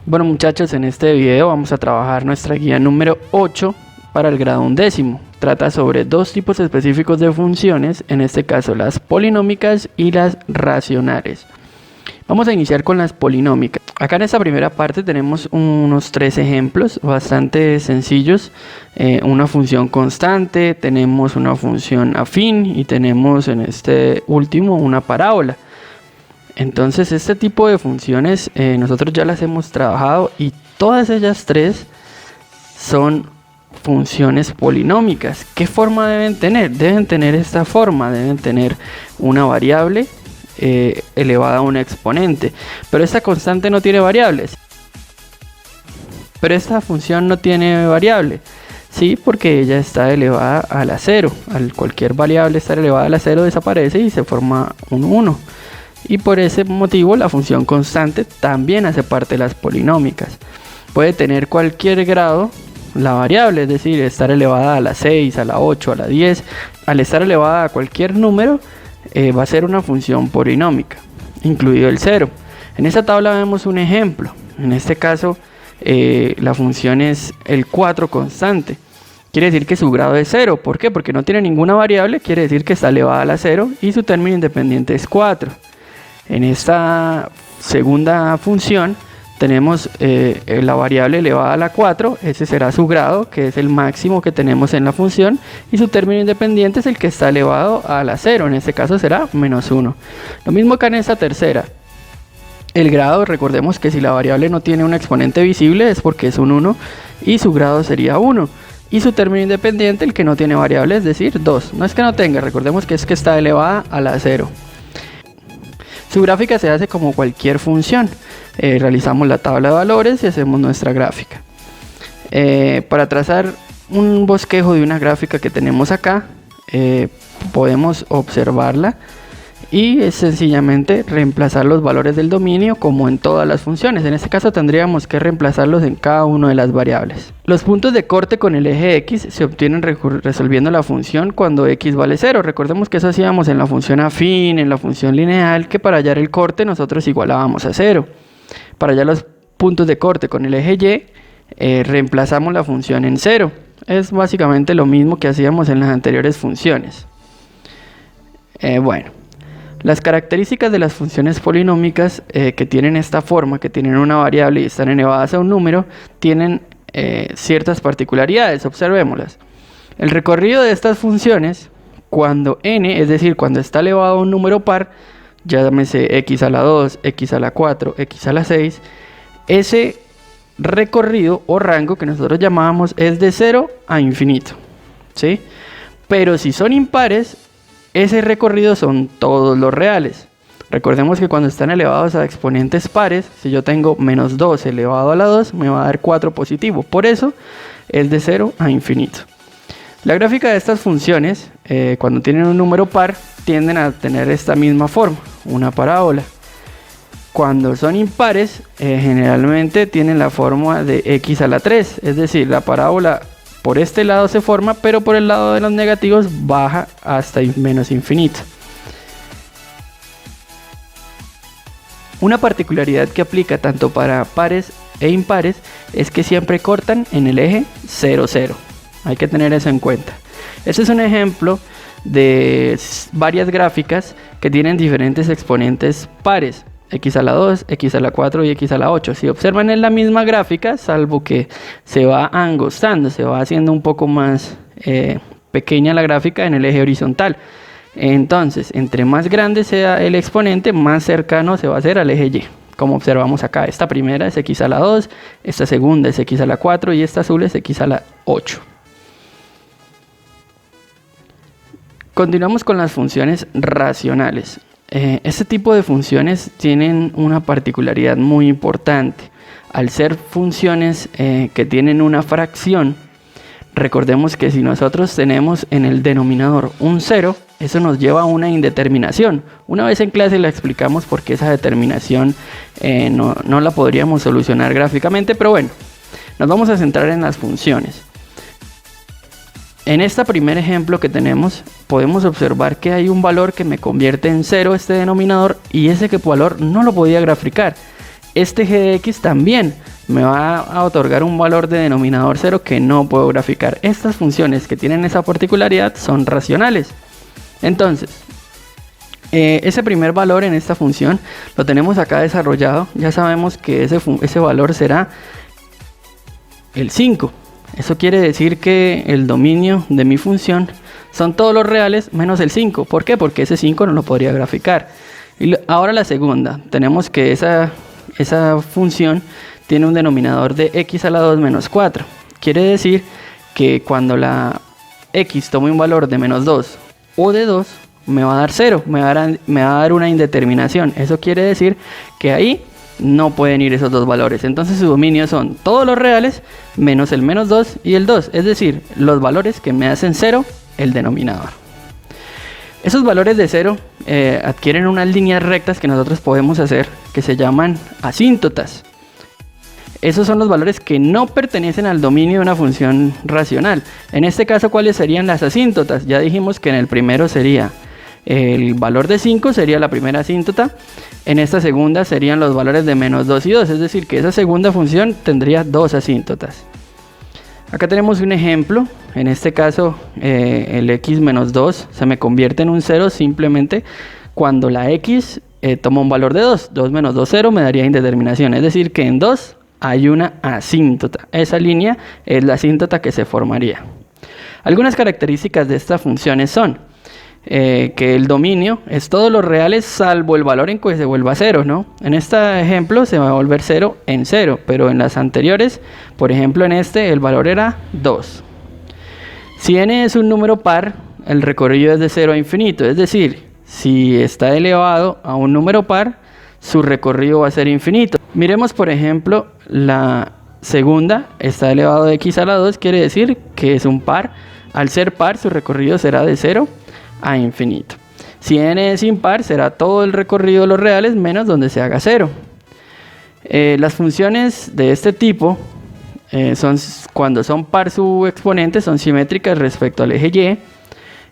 Bueno muchachos, en este video vamos a trabajar nuestra guía número 8 para el grado 11. Trata sobre dos tipos específicos de funciones, en este caso las polinómicas y las racionales. Vamos a iniciar con las polinómicas. Acá en esta primera parte tenemos unos 3 ejemplos bastante sencillos. Una función constante, tenemos una función afín y tenemos en este último una parábola. Entonces este tipo de funciones nosotros ya las hemos trabajado y todas ellas 3 son funciones polinómicas. ¿Qué forma deben tener? Deben tener esta forma, deben tener una variable elevada a un exponente. Pero esta constante no tiene variables. Pero esta función no tiene variable. Sí, porque ella está elevada a la 0. Cualquier variable estar elevada a la 0 desaparece y se forma un 1. Y por ese motivo la función constante también hace parte de las polinómicas. Puede tener cualquier grado la variable, es decir, estar elevada a la 6, a la 8, a la 10. Al estar elevada a cualquier número va a ser una función polinómica, incluido el 0. En esta tabla vemos un ejemplo. En este caso la función es el 4 constante. Quiere decir que su grado es 0. ¿Por qué? Porque no tiene ninguna variable, quiere decir que está elevada a la 0 y su término independiente es 4. En esta segunda función tenemos la variable elevada a la 4, ese será su grado, que es el máximo que tenemos en la función, y su término independiente es el que está elevado a la 0, en este caso será menos 1. Lo mismo acá en esta tercera. El grado, recordemos que si la variable no tiene un exponente visible es porque es un 1 y su grado sería 1. Y su término independiente, el que no tiene variable, es decir, 2. No es que no tenga, recordemos que es que está elevada a la 0. Su gráfica se hace como cualquier función. Realizamos la tabla de valores y hacemos nuestra gráfica. Para trazar un bosquejo de una gráfica que tenemos acá, podemos observarla y es sencillamente reemplazar los valores del dominio como en todas las funciones. En este caso tendríamos que reemplazarlos en cada una de las variables. Los puntos de corte con el eje X se obtienen resolviendo la función cuando X vale 0. Recordemos que eso hacíamos en la función afín, en la función lineal, que para hallar el corte nosotros igualábamos a 0. Para hallar los puntos de corte con el eje Y, reemplazamos la función en 0. Es básicamente lo mismo que hacíamos en las anteriores funciones. Bueno. Las características de las funciones polinómicas que tienen esta forma, que tienen una variable y están elevadas a un número, tienen ciertas particularidades, observémoslas. El recorrido de estas funciones, cuando n, es decir, cuando está elevado a un número par, llámese x a la 2, x a la 4, x a la 6, ese recorrido o rango que nosotros llamábamos es de 0 a infinito, ¿sí? Pero si son impares, ese recorrido son todos los reales. Recordemos que cuando están elevados a exponentes pares, si yo tengo menos 2 elevado a la 2, me va a dar 4 positivo. Por eso es de 0 a infinito. La gráfica de estas funciones, cuando tienen un número par, tienden a tener esta misma forma, una parábola. Cuando son impares, generalmente tienen la forma de x a la 3, es decir, la parábola por este lado se forma, pero por el lado de los negativos baja hasta menos infinito. Una particularidad que aplica tanto para pares e impares es que siempre cortan en el eje 0, 0. Hay que tener eso en cuenta. Este es un ejemplo de varias gráficas que tienen diferentes exponentes pares. X a la 2, X a la 4 y X a la 8. Si observan es la misma gráfica, salvo que se va angostando, se va haciendo un poco más pequeña la gráfica en el eje horizontal. Entonces, entre más grande sea el exponente, más cercano se va a hacer al eje Y. Como observamos acá, esta primera es X a la 2, esta segunda es X a la 4 y esta azul es X a la 8. Continuamos con las funciones racionales. Este tipo de funciones tienen una particularidad muy importante. Al ser funciones que tienen una fracción, recordemos que si nosotros tenemos en el denominador un 0, eso nos lleva a una indeterminación. Una vez en clase le explicamos por qué esa determinación no la podríamos solucionar gráficamente, pero bueno, nos vamos a centrar en las funciones. En este primer ejemplo que tenemos, podemos observar que hay un valor que me convierte en 0 este denominador y ese valor no lo podía graficar. Este g de x también, me va a otorgar un valor de denominador 0 que no puedo graficar. Estas funciones que tienen esa particularidad son racionales. Entonces, ese primer valor en esta función lo tenemos acá desarrollado. Ya sabemos que ese valor será el 5. Eso quiere decir que el dominio de mi función son todos los reales menos el 5. ¿Por qué? Porque ese 5 no lo podría graficar. Y ahora la segunda, tenemos que esa función tiene un denominador de x a la 2 menos 4. Quiere decir que cuando la x tome un valor de menos 2 o de 2, me va a dar 0, me va a dar una indeterminación. Eso quiere decir que ahí no pueden ir esos dos valores. Entonces su dominio son todos los reales menos el menos 2 y el 2. Es decir, los valores que me hacen 0 el denominador. Esos valores de 0 adquieren unas líneas rectas que nosotros podemos hacer que se llaman asíntotas. Esos son los valores que no pertenecen al dominio de una función racional. En este caso, ¿cuáles serían las asíntotas? Ya dijimos que en el primero sería el valor de 5, sería la primera asíntota. En esta segunda serían los valores de menos 2 y 2, es decir, que esa segunda función tendría dos asíntotas. Acá tenemos un ejemplo. En este caso, el x menos 2 se me convierte en un 0 simplemente cuando la x toma un valor de 2. 2 menos 2, 0 me daría indeterminación, es decir, que en 2 hay una asíntota. Esa línea es la asíntota que se formaría. Algunas características de estas funciones son que el dominio es todos los reales salvo el valor en que se vuelva 0, ¿no? En este ejemplo se va a volver 0 en 0, pero en las anteriores, por ejemplo en este, el valor era 2. Si n es un número par, el recorrido es de 0 a infinito, es decir, si está elevado a un número par, su recorrido va a ser infinito. Miremos por ejemplo la segunda, está elevado de x a la 2, quiere decir que es un par. Al ser par, su recorrido será de 0 a infinito. Si n es impar, será todo el recorrido de los reales menos donde se haga 0. Las funciones de este tipo cuando son par su exponente son simétricas respecto al eje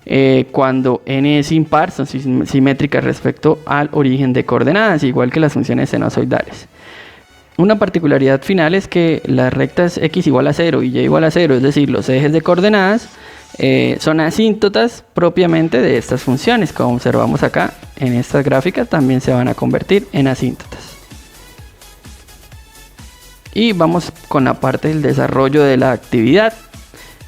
y. Cuando n es impar son simétricas respecto al origen de coordenadas, igual que las funciones sinusoidales. Una particularidad final es que las rectas x igual a 0 y y igual a 0, es decir, los ejes de coordenadas, son asíntotas propiamente de estas funciones. Como observamos acá en estas gráficas, también se van a convertir en asíntotas. Y vamos con la parte del desarrollo de la actividad.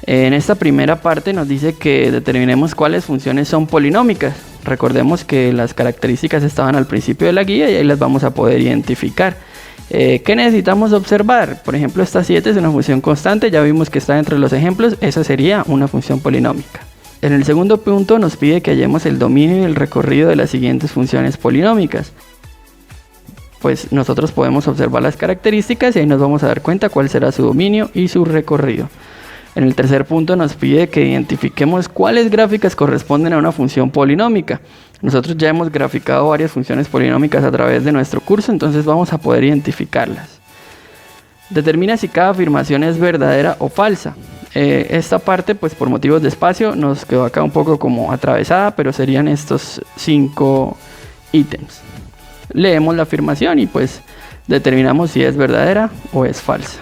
En esta primera parte nos dice que determinemos cuáles funciones son polinómicas. Recordemos que las características estaban al principio de la guía y ahí las vamos a poder identificar. ¿Qué necesitamos observar? Por ejemplo, esta 7 es una función constante, ya vimos que está entre los ejemplos, esa sería una función polinómica. En el segundo punto nos pide que hallemos el dominio y el recorrido de las siguientes funciones polinómicas. Pues nosotros podemos observar las características y ahí nos vamos a dar cuenta cuál será su dominio y su recorrido. En el tercer punto nos pide que identifiquemos cuáles gráficas corresponden a una función polinómica. Nosotros ya hemos graficado varias funciones polinómicas a través de nuestro curso, entonces vamos a poder identificarlas. Determina si cada afirmación es verdadera o falsa. Esta parte, pues por motivos de espacio, nos quedó acá un poco como atravesada, pero serían estos 5 ítems. Leemos la afirmación y pues determinamos si es verdadera o es falsa.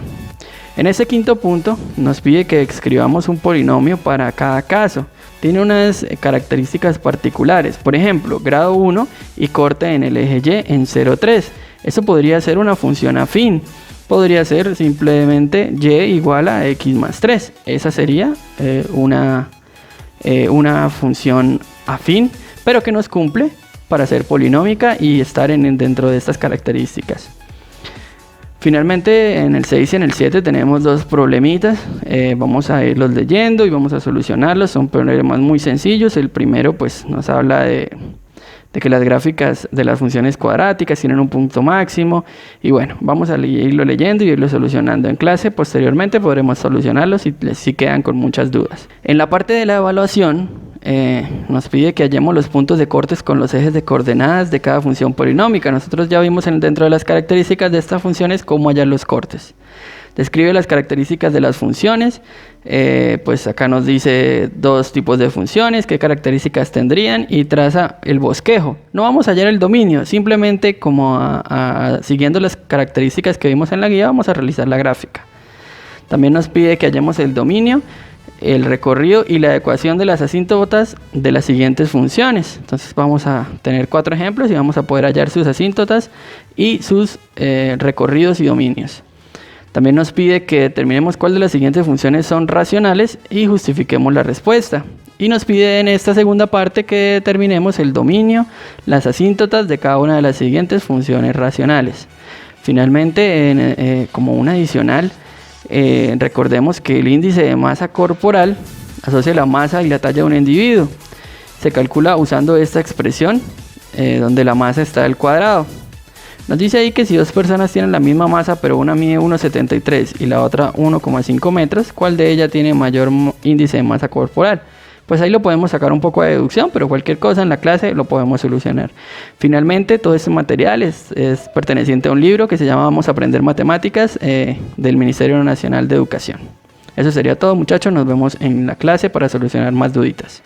En ese quinto punto nos pide que escribamos un polinomio para cada caso. Tiene unas características particulares, por ejemplo, grado 1 y corte en el eje y en 0,3. Eso podría ser una función afín, podría ser simplemente y igual a x más 3. Esa sería una función afín, pero que nos cumple para ser polinómica y estar dentro de estas características. Finalmente, en el 6 y en el 7 tenemos dos problemitas. Vamos a irlos leyendo y vamos a solucionarlos. Son problemas muy sencillos. El primero pues nos habla de que las gráficas de las funciones cuadráticas tienen un punto máximo. Y bueno, vamos a irlo leyendo y irlo solucionando en clase. Posteriormente podremos solucionarlos si quedan con muchas dudas. En la parte de la evaluación nos pide que hallemos los puntos de cortes con los ejes de coordenadas de cada función polinómica. Nosotros ya vimos dentro de las características de estas funciones cómo hallar los cortes. Describe las características de las funciones. Pues acá nos dice dos tipos de funciones, qué características tendrían, y traza el bosquejo. No vamos a hallar el dominio, simplemente como siguiendo las características que vimos en la guía vamos a realizar la gráfica. También nos pide que hallemos el dominio, el recorrido y la ecuación de las asíntotas de las siguientes funciones. Entonces vamos a tener 4 ejemplos y vamos a poder hallar sus asíntotas y sus recorridos y dominios. También nos pide que determinemos cuál de las siguientes funciones son racionales y justifiquemos la respuesta. Y nos pide en esta segunda parte que determinemos el dominio, las asíntotas de cada una de las siguientes funciones racionales. Finalmente, como un adicional, recordemos que el índice de masa corporal asocia la masa y la talla de un individuo. Se calcula usando esta expresión donde la masa está al cuadrado. Nos dice ahí que si dos personas tienen la misma masa, pero una mide 1,73 y la otra 1,5 metros, ¿cuál de ellas tiene mayor índice de masa corporal? Pues ahí lo podemos sacar un poco de deducción, pero cualquier cosa en la clase lo podemos solucionar. Finalmente, todo este material es perteneciente a un libro que se llama Vamos a aprender matemáticas del Ministerio Nacional de Educación. Eso sería todo, muchachos. Nos vemos en la clase para solucionar más duditas.